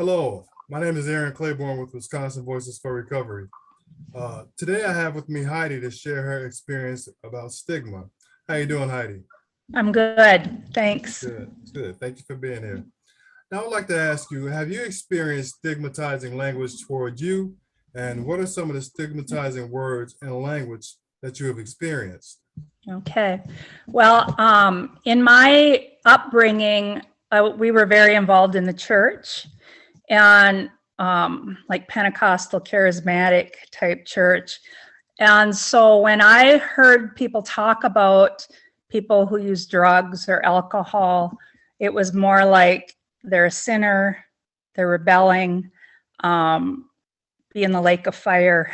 Hello, my name is Aaron Claiborne with Wisconsin Voices for Recovery. Today I have with me Heidi to share her experience about stigma. How you doing, Heidi? I'm good, thanks. Good, good. Thank you for being here. Now I'd like to ask you, have you experienced stigmatizing language toward you? And what are some of the stigmatizing words and language that you have experienced? Okay. Well, in my upbringing, we were very involved in the church and like Pentecostal charismatic type church. And so when I heard people talk about people who use drugs or alcohol, it was more like they're a sinner, they're rebelling, be in the lake of fire,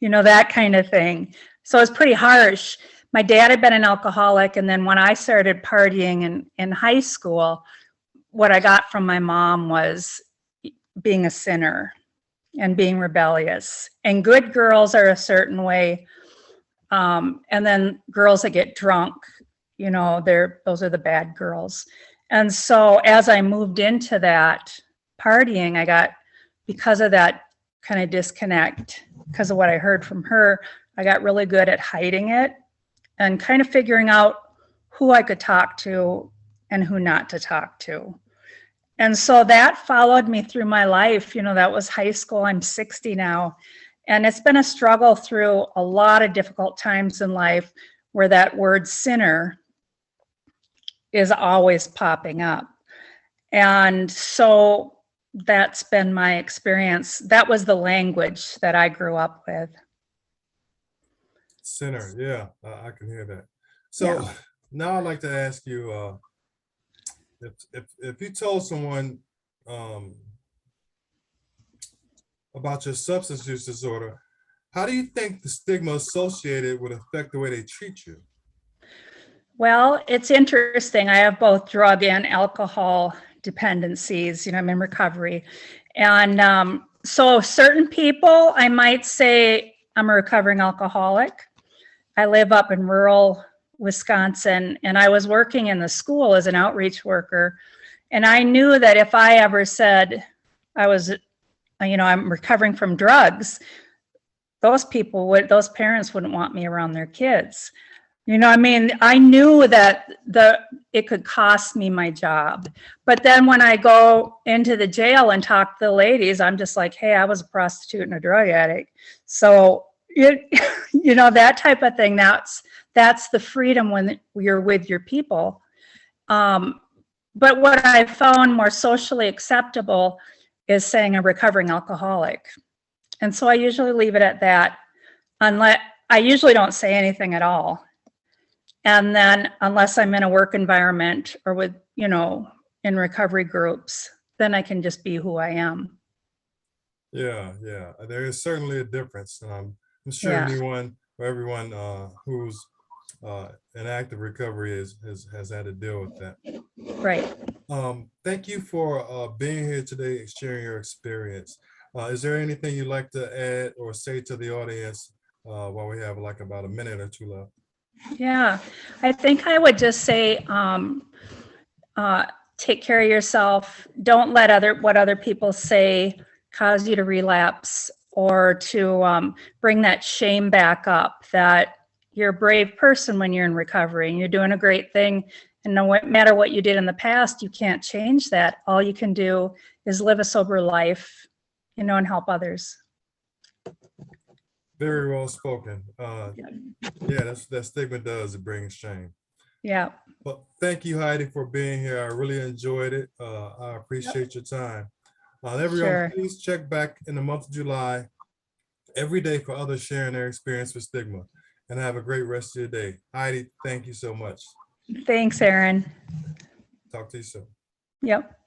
that kind of thing. So it's pretty harsh. My dad had been an alcoholic, and then when I started partying in high school, what I got from my mom was being a sinner and being rebellious. And good girls are a certain way. And then girls that get drunk, those are the bad girls. And so as I moved into that partying, because of that kind of disconnect, because of what I heard from her, I got really good at hiding it and kind of figuring out who I could talk to and who not to talk to. And so that followed me through my life. That was high school. I'm 60 now. And it's been a struggle through a lot of difficult times in life where that word sinner is always popping up. And so that's been my experience. That was the language that I grew up with. Sinner, yeah, I can hear that. So Yeah. now I'd like to ask you, if you told someone about your substance use disorder, how do you think the stigma associated would affect the way they treat you? Well, it's interesting. I have both drug and alcohol dependencies. I'm in recovery. And so certain people, I might say I'm a recovering alcoholic. I live up in rural Wisconsin, and I was working in the school as an outreach worker. And I knew that if I ever said I'm recovering from drugs, those parents wouldn't want me around their kids. I knew that it could cost me my job. But then when I go into the jail and talk to the ladies, I'm just like, hey, I was a prostitute and a drug addict. So that type of thing, that's the freedom when you're with your people. But what I found more socially acceptable is saying a recovering alcoholic. And so I usually leave it at that. I usually don't say anything at all. And then unless I'm in a work environment or with, in recovery groups, then I can just be who I am. Yeah, there is certainly a difference. I'm sure Yeah. everyone who's in active recovery has had to deal with that. Right. Thank you for being here today and sharing your experience. Is there anything you'd like to add or say to the audience while we have like about a minute or two left? Yeah, I think I would just say, take care of yourself. Don't let what other people say cause you to relapse or to bring that shame back up, that you're a brave person when you're in recovery and you're doing a great thing. And no matter what you did in the past, you can't change that. All you can do is live a sober life, and help others. Very well spoken. Yeah, that stigma does, it brings shame. Yeah. Well, thank you, Heidi, for being here. I really enjoyed it. I appreciate your time. Everyone, Sure. please check back in the month of July every day for others sharing their experience with stigma. And have a great rest of your day. Heidi, thank you so much. Thanks, Aaron. Talk to you soon. Yep.